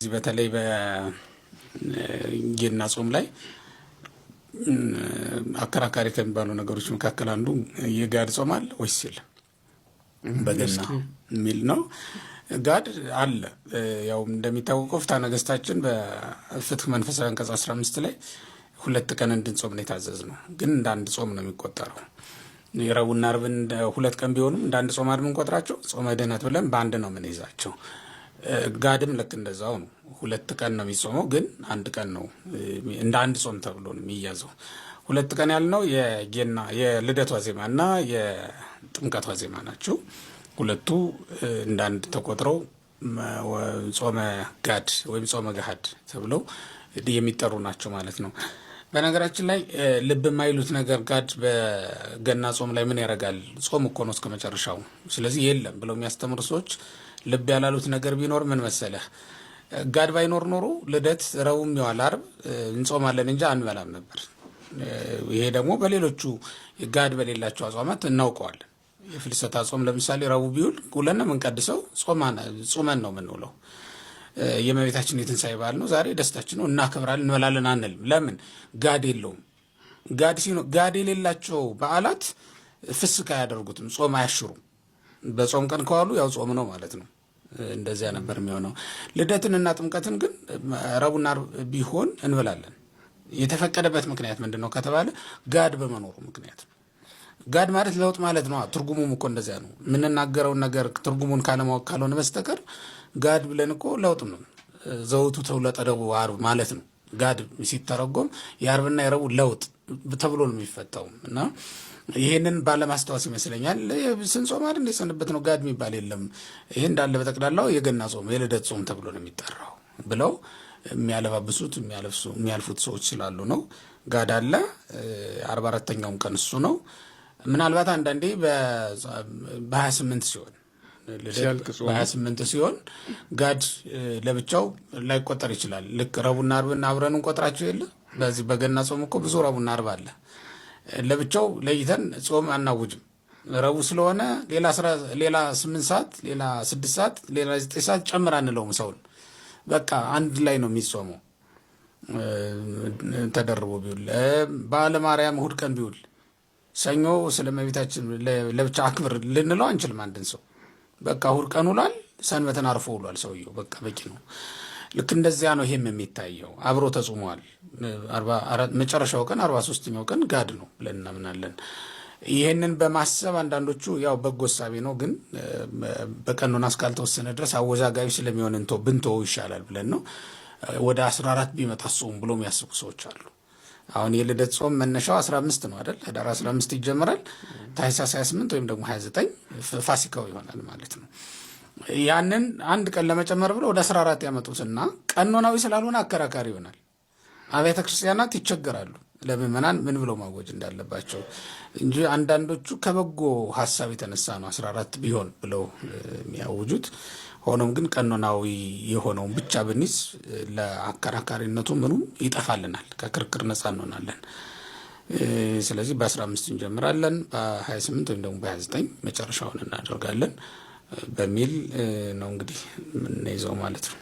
እዚህ በተለይ በጌና ጾም ላይ አከራካሪ ከሚባሉ ነገሮች መካከል አንዱ የጋድ ጾም አለ ወይስ የለም በገና የሚል ነው። ጋድ አለ። ያው እንደሚታወቀው ፍትሐ ነገሥታችን በፍትሕ መንፈሳዊ አንቀጽ 15 ላይ 2 ቀን እንድንጾም ነው የታዘዝነው። ግን እንደ አንድ ጾም ነው የሚቆጠረው። የረቡዕና ዓርብን 2 ቀን ቢሆኑም እንደ አንድ ጾም አይደል የምንቆጥራቸው። ጾመ ድኅነት ብለን በአንድ ነው የምንይዛቸው። ጋድም ልክ እንደዛው ነው። 2 ቀን ነው የሚጾመው፣ ግን አንድ ቀን ነው እንደ አንድ ጾም ተብሎ ነው የሚያዘው። 2 ቀን ያልነው የልደት ዋዜማና የጥምቀት ዋዜማ ናቸው። ሁለቱ እንደ አንድ ተቆጥረው ጾመ ጋድ ወይም ጾመ ገሃድ ተብለው የሚጠሩ ናቸው ማለት ነው። በነገራችን ላይ ልብ የማይሉት ነገር ጋድ በገና ጾም ላይ ምን ያደርጋል? ጾም እኮ ነው እስከ መጨረሻው። ስለዚህ የለም ብለው የሚያስተምሩ ሰዎች ልብ ያላሉት ነገር ቢኖር ምን መሰለህ፣ ጋድ ባይኖር ኖሮ ልደት፣ ረቡዕ ይዋል ዓርብ እንጾማለን እንጂ አንበላም ነበር። ይሄ ደግሞ በሌሎቹ ጋድ በሌላቸው አጽዋማት እናውቀዋለን። የፍልሰታ ጾም ለምሳሌ ረቡዕ ቢውል ውለን ነው የምንቀድሰው፣ ጾመን ነው የምንውለው። የእመቤታችን የትንሣኤ በዓል ነው ዛሬ፣ ደስታችን ነው፣ እናከብራለን፣ እንበላለን አንልም። ለምን? ጋድ የለውም። ጋድ የሌላቸው በዓላት ፍስክ አያደርጉትም፣ ጾም አያሽሩም። በጾም ቀን ከዋሉ ያው ጾም ነው ማለት ነው። እንደዚያ ነበር የሚሆነው። ልደትንና ጥምቀትን ግን ረቡዕና ዓርብ ቢሆን እንበላለን። የተፈቀደበት ምክንያት ምንድን ነው ከተባለ ጋድ በመኖሩ ምክንያት ነው። ጋድ ማለት ለውጥ ማለት ነው። ትርጉሙም እኮ እንደዚያ ነው። የምንናገረውን ነገር ትርጉሙን ካለማወቅ ካልሆነ በስተቀር ጋድ ብለን እኮ ለውጥ ነው። ዘውቱ ተውለጠ ረቡዕ ዓርብ ማለት ነው። ጋድ ሲተረጎም የዓርብና የረቡዕ ለውጥ ተብሎ ነው የሚፈታው እና ይሄንን ባለማስታወስ ይመስለኛል ስንጾም አይደል የሰንበት ነው ጋድ የሚባል የለም። ይሄ እንዳለ በጠቅላላው የገና ጾም የልደት ጾም ተብሎ ነው የሚጠራው ብለው የሚያለባብሱት የሚያልፉት ሰዎች ስላሉ ነው። ጋድ አለ። 44ኛውም ቀን እሱ ነው። ምናልባት አንዳንዴ በ28 ሲሆን በ28 ሲሆን ጋድ ለብቻው ላይቆጠር ይችላል። ልክ ረቡዕና ዓርብን አብረን እንቆጥራቸው የለ። በዚህ በገና ጾም እኮ ብዙ ረቡዕና ዓርብ አለ። ለብቻው ለይተን ጾም አናውጅም። ረቡዕ ስለሆነ ሌላ 8 ሰዓት፣ ሌላ 6 ሰዓት፣ ሌላ 9 ሰዓት ጨምር አንለውም። ሰውን በቃ አንድ ላይ ነው የሚጾመው ተደርቦ ቢውል። በዓለ ማርያም እሑድ ቀን ቢውል ሰኞ ስለ እመቤታችን ለብቻ አክብር ልንለው አንችልም። አንድን ሰው በቃ እሑድ ቀን ውሏል፣ ሰንበትን አርፎ ውሏል ሰውየው፣ በቃ በቂ ነው። ልክ እንደዚያ ነው ይሄም የሚታየው። አብሮ ተጾሟል። መጨረሻው ቀን 43ኛው ቀን ጋድ ነው ብለን እናምናለን። ይህንን በማሰብ አንዳንዶቹ ያው በጎ እሳቤ ነው፣ ግን በቀኖና እስካልተወሰነ ድረስ አወዛጋቢ ስለሚሆን ብንተው ይሻላል ብለን ነው። ወደ 14 ቢመጣ ጾም ብሎ የሚያስቡ ሰዎች አሉ። አሁን የልደት ጾም መነሻው 15 ነው አይደል? ህዳር 15 ይጀምራል። ታኅሳስ 28 ወይም ደግሞ 29 ፋሲካው ይሆናል ማለት ነው። ያንን አንድ ቀን ለመጨመር ብለው ወደ 14 ያመጡትና ቀኖናዊ ስላልሆነ አከራካሪ ይሆናል። አብያተ ክርስቲያናት ይቸገራሉ ለምዕመናን ምን ብለው ማወጅ እንዳለባቸው እንጂ አንዳንዶቹ ከበጎ ሀሳብ የተነሳ ነው 14 ቢሆን ብለው የሚያውጁት። ሆኖም ግን ቀኖናዊ የሆነውን ብቻ ብንይዝ ለአከራካሪነቱ ምኑም ይጠፋልናል፣ ከክርክር ነፃ እንሆናለን። ስለዚህ በ15 እንጀምራለን፣ በ28 ወይም ደግሞ በ29 መጨረሻውን እናደርጋለን በሚል ነው እንግዲህ የምንይዘው ማለት ነው።